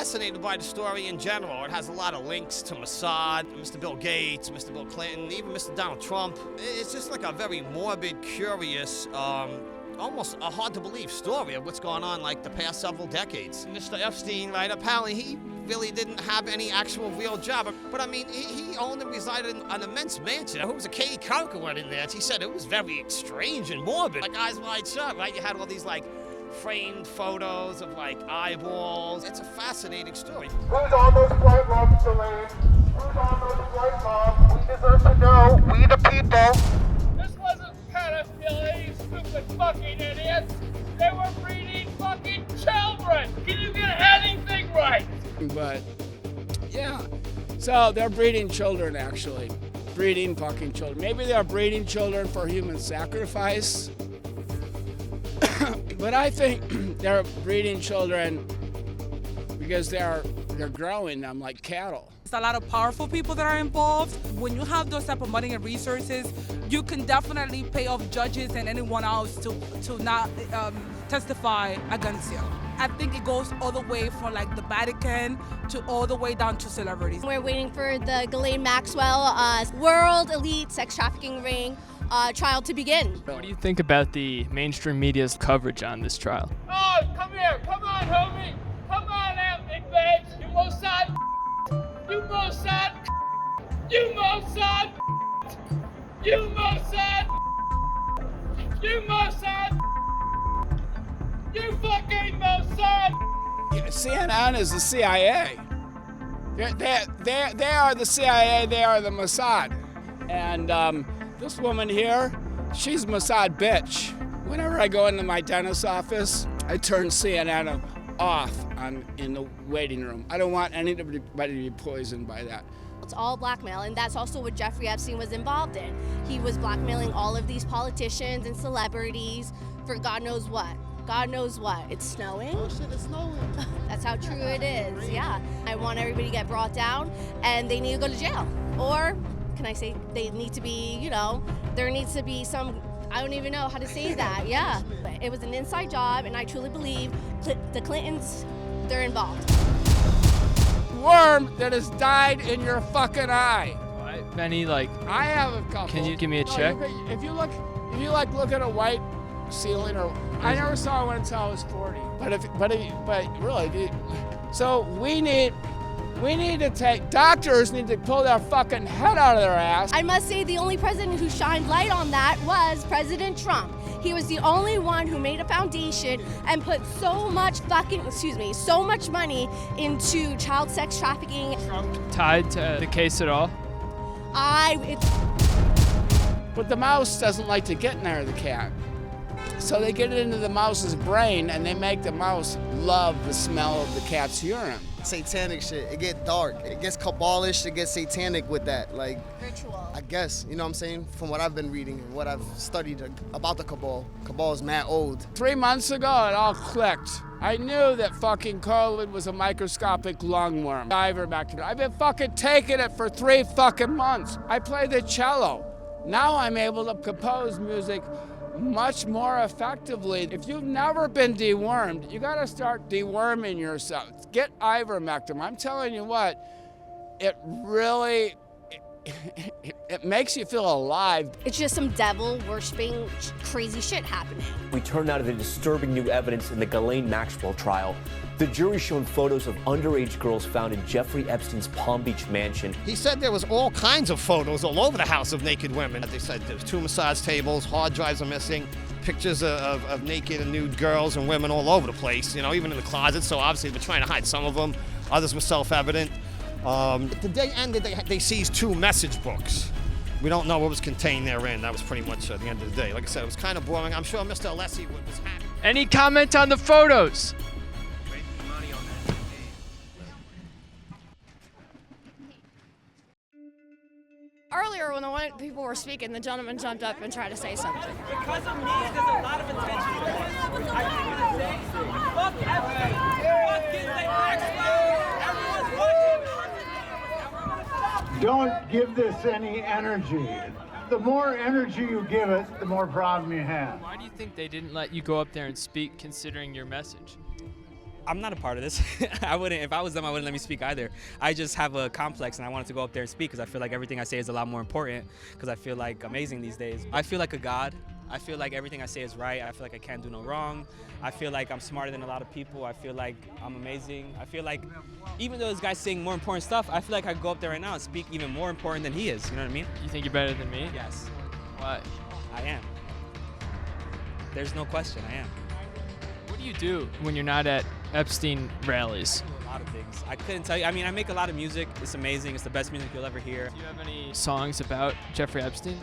fascinated by the story in general. It has a lot of links to Mossad, Mr. Bill Gates, Mr. Bill Clinton, even Mr. Donald Trump. It's just like a very morbid, curious, almost a hard-to-believe story of what's going on like the past several decades. Mr. Epstein, right, apparently he really didn't have any actual real job. But I mean, he owned and resided in an immense mansion. Who was a Katie Couric went in there, and she said it was very strange and morbid. Like Eyes Wide Shut, right? You had all these like framed photos of like eyeballs. It's a fascinating story. Who's on those flight logs, Ghislaine? Who's on those flight logs? We deserve to know. We the people. This wasn't pedophilia, you stupid fucking idiots. They were breeding fucking children. Can you get anything right? But yeah, so they're breeding children, actually. Breeding fucking children. Maybe they're breeding children for human sacrifice. But I think they're breeding children because they're growing them like cattle. There's a lot of powerful people that are involved. When you have those type of money and resources, you can definitely pay off judges and anyone else to not testify against you. I think it goes all the way from like the Vatican to all the way down to celebrities. We're waiting for the Ghislaine Maxwell world elite sex trafficking ring trial to begin. What do you think about the mainstream media's coverage on this trial? Oh, come here. Come on, homie. Come on out, big bitch. You Mossad. You Mossad. You Mossad. You Mossad. You Mossad. You fucking Mossad. CNN is the CIA. They are the CIA, they are the Mossad. And this woman here, she's Mossad bitch. Whenever I go into my dentist's office, I turn CNN off in the waiting room. I don't want anybody to be poisoned by that. It's all blackmail, and that's also what Jeffrey Epstein was involved in. He was blackmailing all of these politicians and celebrities for God knows what. God knows what. It's snowing. Oh shit, it's snowing. That's how true it is, yeah. I want everybody to get brought down, and they need to go to jail. Or, can I say, they need to be, there needs to be some, I don't even know how to say that, yeah. But it was an inside job, and I truly believe the Clintons, they're involved. Worm that has died in your fucking eye. Benny, like, I have a couple. Can you give me a check? If you look at a white ceiling, or I never saw one until I was 40. But really, so we need to doctors need to pull their fucking head out of their ass. I must say the only president who shined light on that was President Trump. He was the only one who made a foundation and put so much money into child sex trafficking. Trump tied to the case at all? But the mouse doesn't like to get near the cat. So they get it into the mouse's brain and they make the mouse love the smell of the cat's urine. Satanic shit, it gets dark, it gets Kabbalish, it gets satanic with that, like ritual. I guess, you know what I'm saying? From what I've been reading and what I've studied about the Cabal. Cabal is mad old. 3 months ago, it all clicked. I knew that fucking COVID was a microscopic lungworm. Ivermectin. I've been fucking taking it for 3 fucking months. I play the cello. Now I'm able to compose music much more effectively. If you've never been dewormed, you gotta start deworming yourself. Get ivermectin. I'm telling you what, it really, it makes you feel alive. It's just some devil worshiping crazy shit happening. We turn now to the disturbing new evidence in the Ghislaine Maxwell trial. The jury shown photos of underage girls found in Jeffrey Epstein's Palm Beach mansion. He said there was all kinds of photos all over the house of naked women. They said there was 2 massage tables, hard drives are missing, pictures of naked and nude girls and women all over the place, even in the closet. So obviously they're trying to hide some of them. Others were self-evident. The day ended, they seized 2 message books. We don't know what was contained therein. That was pretty much the end of the day. Like I said, it was kind of boring. I'm sure Mr. Alessi was happy. Any comment on the photos? Earlier, when the people were speaking, the gentleman jumped up and tried to say something. Because of me, there's a lot of attention. Fuck Epstein. Fuck Ghislaine Maxwell. Everyone's watching. Don't give this any energy. The more energy you give it, the more problem you have. Why do you think they didn't let you go up there and speak, considering your message? I'm not a part of this. I wouldn't, if I was them, I wouldn't let me speak either. I just have a complex and I wanted to go up there and speak because I feel like everything I say is a lot more important because I feel like amazing these days. I feel like a god. I feel like everything I say is right. I feel like I can't do no wrong. I feel like I'm smarter than a lot of people. I feel like I'm amazing. I feel like even though this guy's saying more important stuff, I feel like I could go up there right now and speak even more important than he is. You know what I mean? You think you're better than me? Yes. Why? I am. There's no question, I am. What do you do when you're not at Epstein rallies? A lot of things. I couldn't tell you. I mean, I make a lot of music. It's amazing. It's the best music you'll ever hear. Do you have any songs about Jeffrey Epstein?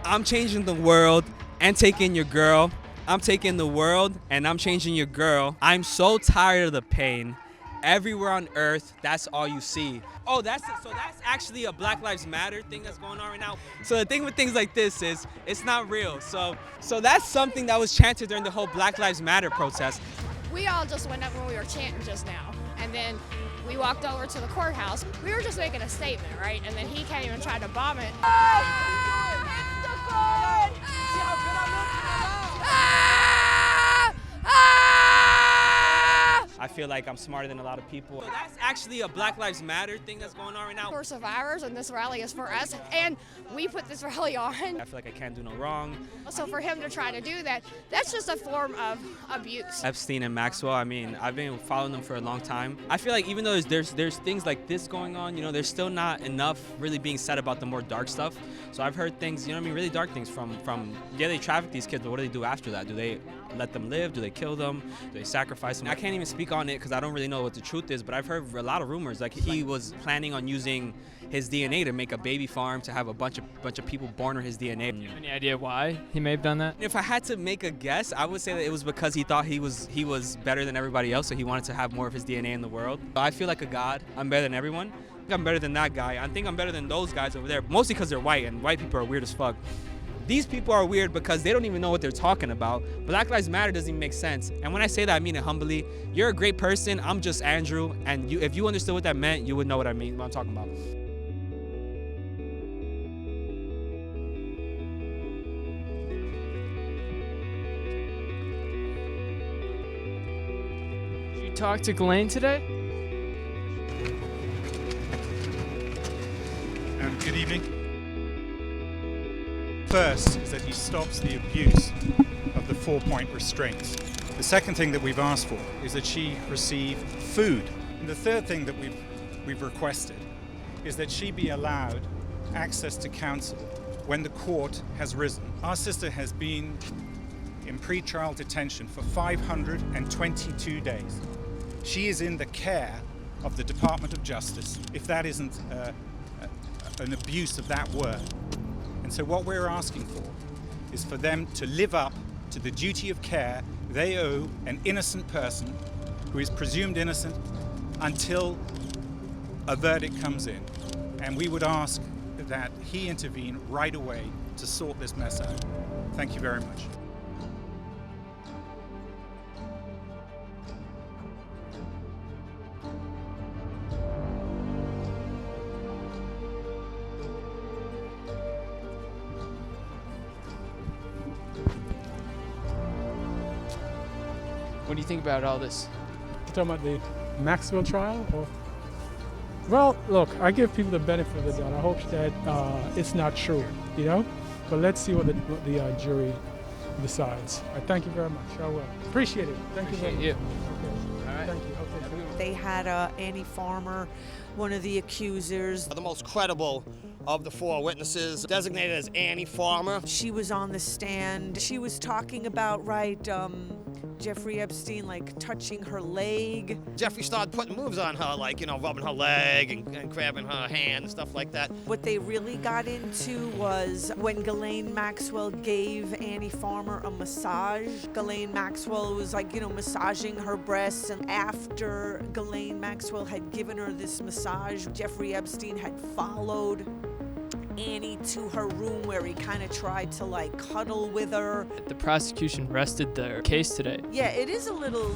I'm changing the world and taking your girl. I'm taking the world and I'm changing your girl. I'm so tired of the pain. Everywhere on earth, that's all you see. Oh, that's actually a Black Lives Matter thing that's going on right now. So the thing with things like this is it's not real. So that's something that was chanted during the whole Black Lives Matter protest. We all just went up when we were chanting just now, and then we walked over to the courthouse. We were just making a statement, right? And then he came and tried to bomb it. I feel like I'm smarter than a lot of people. So that's actually a Black Lives Matter thing that's going on right now. We're survivors, and this rally is for us, and we put this rally on. I feel like I can't do no wrong. So for him to try to do that, that's just a form of abuse. Epstein and Maxwell, I mean, I've been following them for a long time. I feel like even though there's things like this going on, you know, there's still not enough really being said about the more dark stuff. So I've heard things, you know what I mean, really dark things from yeah, they traffic these kids, but what do they do after that? Do they let them live? Do they kill them? Do they sacrifice them? I can't even speak on it because I don't really know what the truth is, but I've heard a lot of rumors. Like he was planning on using his DNA to make a baby farm, to have a bunch of people born on his DNA. Do you have any idea why he may have done that? If I had to make a guess, I would say that it was because he thought he was better than everybody else, so he wanted to have more of his DNA in the world. I feel like a god. I'm better than everyone. I think I'm better than that guy. I think I'm better than those guys over there, mostly because they're white, and white people are weird as fuck. These people are weird because they don't even know what they're talking about. Black Lives Matter doesn't even make sense. And when I say that, I mean it humbly. You're a great person. I'm just Andrew. And if you understood what that meant, you would know what I mean, what I'm talking about. Did you talk to Ghislaine today? Good evening. First is that he stops the abuse of the 4-point restraints. The second thing that we've asked for is that she receive food. And the third thing that we've requested is that she be allowed access to counsel when the court has risen. Our sister has been in pretrial detention for 522 days. She is in the care of the Department of Justice, if that isn't an abuse of that word. And so what we're asking for is for them to live up to the duty of care they owe an innocent person who is presumed innocent until a verdict comes in. And we would ask that he intervene right away to sort this mess out. Thank you very much. What do you think about all this? You're talking about the Maxwell trial? Or? Well, look, I give people the benefit of the doubt. I hope that it's not true, you know? But let's see what the jury decides. I thank you very much. I will. Appreciate it. Thank you very much. You. Okay. All right. Thank you. Okay. They had Annie Farmer, one of the accusers. The most credible of the 4 witnesses, designated as Annie Farmer. She was on the stand. She was talking about, Jeffrey Epstein, touching her leg. Jeffrey started putting moves on her, rubbing her leg and grabbing her hand and stuff like that. What they really got into was when Ghislaine Maxwell gave Annie Farmer a massage. Ghislaine Maxwell was massaging her breasts, and after Ghislaine Maxwell had given her this massage, Jeffrey Epstein had followed Annie to her room where he kind of tried to cuddle with her. The prosecution rested their case today. Yeah, it is a little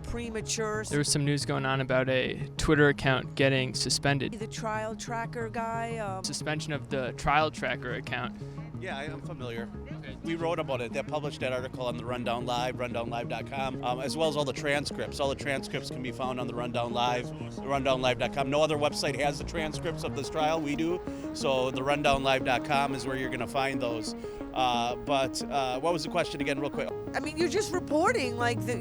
premature. There was some news going on about a Twitter account getting suspended. The trial tracker guy. Suspension of the trial tracker account. Yeah, I'm familiar. We wrote about it. They published that article on the Rundown Live, rundownlive.com, as well as all the transcripts. All the transcripts can be found on the Rundown Live, rundownlive.com. No other website has the transcripts of this trial. We do. So the rundownlive.com is where you're going to find those. But what was the question again, real quick? I mean, you're just reporting like the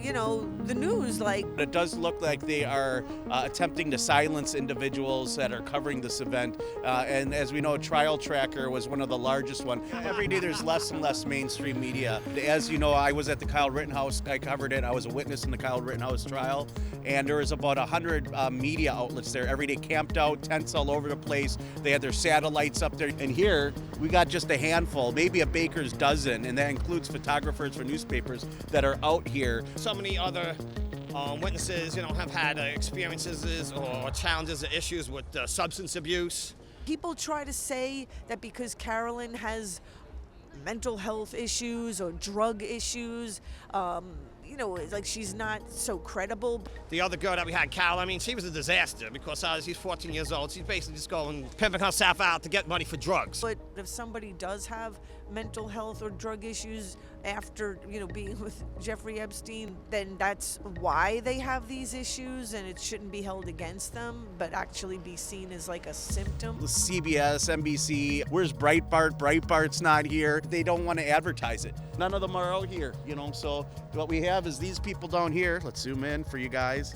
news. Like it does look like they are attempting to silence individuals that are covering this event. And as we know, Trial Tracker was one of the largest ones. Every day there's less and less mainstream media. As you know, I was at the Kyle Rittenhouse. I covered it. I was a witness in the Kyle Rittenhouse trial. And there was about 100 media outlets there every day, camped out, tents all over the place. They had their satellites up there. And here we got just a handful, maybe a baker's dozen, and that includes photographers for newspapers that are out here. So many other witnesses, have had experiences or challenges or issues with substance abuse. people try to say that because Carolyn has mental health issues or drug issues, it's like she's not so credible. The other girl that we had, Carol, I mean, she was a disaster because she's 14 years old. She's basically just going pimping herself out to get money for drugs. But if somebody does have mental health or drug issues after, being with Jeffrey Epstein, then that's why they have these issues, and it shouldn't be held against them, but actually be seen as like a symptom. CBS, NBC, where's Breitbart? Breitbart's not here. They don't want to advertise it. None of them are out here, so what we have is these people down here. Let's zoom in for you guys.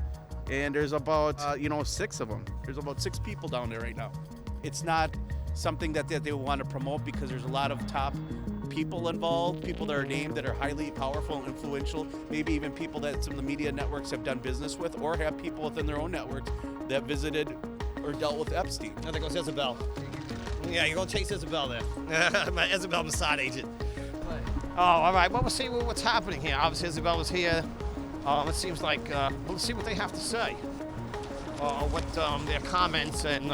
And there's about, 6 of them. There's about 6 people down there right now. It's not something that they want to promote because there's a lot of top people involved, people that are named that are highly powerful and influential, maybe even people that some of the media networks have done business with or have people within their own networks that visited or dealt with Epstein. I think it was Isabel. Yeah, you're going to chase Isabel there. My Isabel Mossad agent. Oh, all right. Well, we'll see what's happening here. Obviously, Isabel was here. It seems like we'll see what they have to say. What their comments and.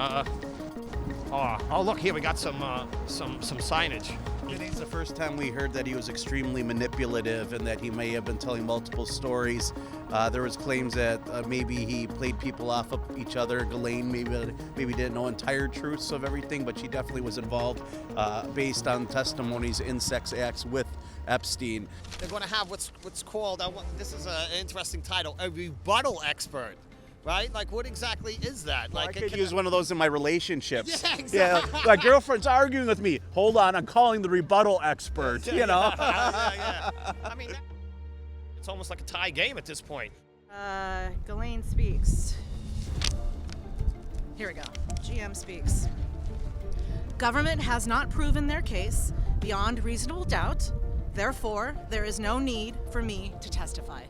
Oh, look here. We got some signage. I think it's the first time we heard that he was extremely manipulative and that he may have been telling multiple stories. There was claims that maybe he played people off of each other. Ghislaine maybe didn't know entire truths of everything, but she definitely was involved based on testimonies in sex acts with Epstein. They're going to have what's called, this is an interesting title, a rebuttal expert. Right? Like, what exactly is that? Like, I could use one of those in my relationships. Yeah, exactly. Yeah, my girlfriend's arguing with me. Hold on, I'm calling the rebuttal expert, Yeah. I mean, it's almost like a tie game at this point. Ghislaine speaks. Here we go. GM speaks. Government has not proven their case beyond reasonable doubt. Therefore, there is no need for me to testify.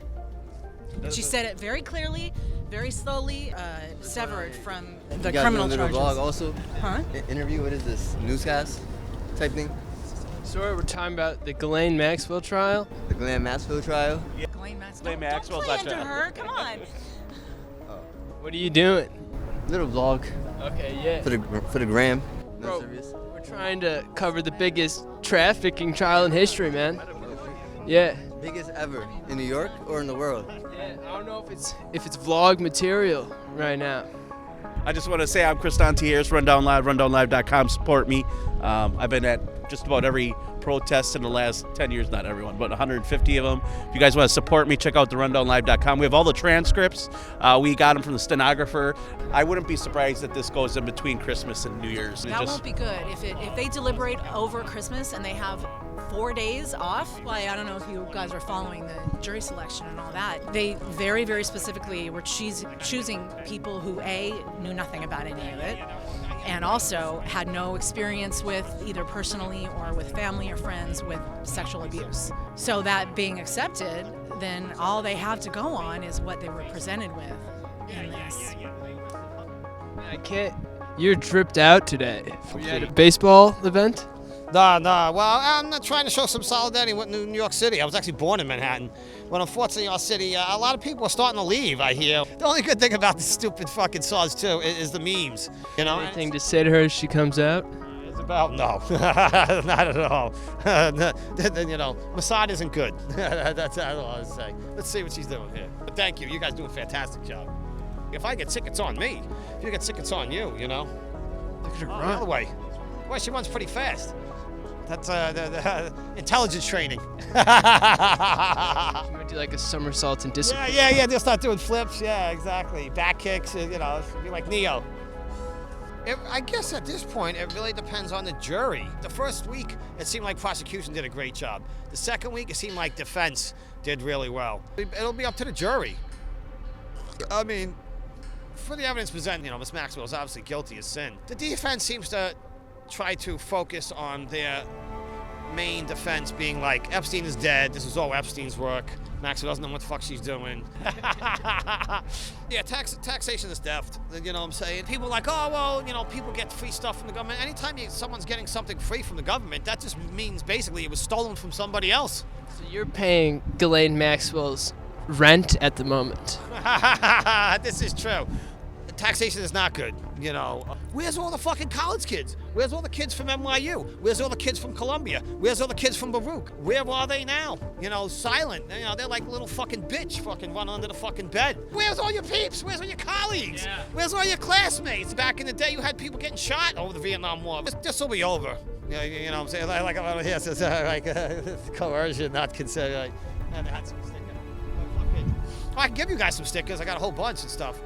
She said it very clearly, very slowly, severed from the criminal charges. You guys vlog also? Huh? Interview, what is this? Newscast type thing? So we're talking about the Ghislaine Maxwell trial? The Ghislaine Maxwell trial? Yeah. Ghislaine Maxwell. Ghislaine Maxwell's Don't play into her, come on. What are you doing? Little vlog. Okay, yeah. For the gram. Bro, we're trying to cover the biggest trafficking trial in history, man. Yeah. Biggest ever in New York or in the world? Yeah, I don't know if it's vlog material right now. I just want to say I'm Chris Dantiers, Rundown Live, rundownlive.com. Support me. I've been at just about every protest in the last 10 years, not everyone, but 150 of them. If you guys want to support me, check out the rundownlive.com. We have all the transcripts. We got them from the stenographer. I wouldn't be surprised that this goes in between Christmas and New Year's. That won't be good. If they deliberate over Christmas and they have 4 days off, well, I don't know if you guys are following the jury selection and all that. They very, very specifically were choosing people who, A, knew nothing about any of it, and also had no experience with either personally or with family or friends with sexual abuse. So that being accepted, then all they have to go on is what they were presented with in this. I can't. You're dripped out today. Were you at a baseball event? No. Well, I'm not trying to show some solidarity with New York City. I was actually born in Manhattan. But unfortunately, our city, a lot of people are starting to leave, I hear. The only good thing about this stupid fucking SARS, too, is the memes. Anything to say to her as she comes out? It's about, no. Not at all. Mossad isn't good. That's all I say. Let's see what she's doing here. But thank you. You guys do a fantastic job. If I get sick, it's on me. If you get sick, it's on you, Look at her run. The other way. Well, she runs pretty fast. That's the intelligence training. You might do like a somersault and disappear. Yeah. They'll start doing flips. Yeah, exactly. Back kicks. You know, it'll be like Neo. I guess at this point, it really depends on the jury. The first week, it seemed like prosecution did a great job. The second week, it seemed like defense did really well. It'll be up to the jury. I mean, for the evidence presented, you know, Ms. Maxwell is obviously guilty of sin. The defense seems to try to focus on their main defense being like, Epstein is dead, this is all Epstein's work, Maxwell doesn't know what the fuck she's doing. Yeah, taxation is theft, you know what I'm saying? People are like, oh, well, you know, people get free stuff from the government. Anytime someone's getting something free from the government, that just means basically it was stolen from somebody else. So you're paying Ghislaine Maxwell's rent at the moment. This is true. Taxation is not good, you know. Where's all the fucking college kids? Where's all the kids from NYU? Where's all the kids from Columbia? Where's all the kids from Baruch? Where are they now? You know, silent. You know, they're like little fucking bitch fucking run under the fucking bed. Where's all your peeps? Where's all your colleagues? Yeah. Where's all your classmates? Back in the day, you had people getting shot over the Vietnam War. This will be over. You know what I'm saying? Like a lot of here says, coercion, not considered. And I had some stickers. I can give you guys some stickers. I got a whole bunch and stuff.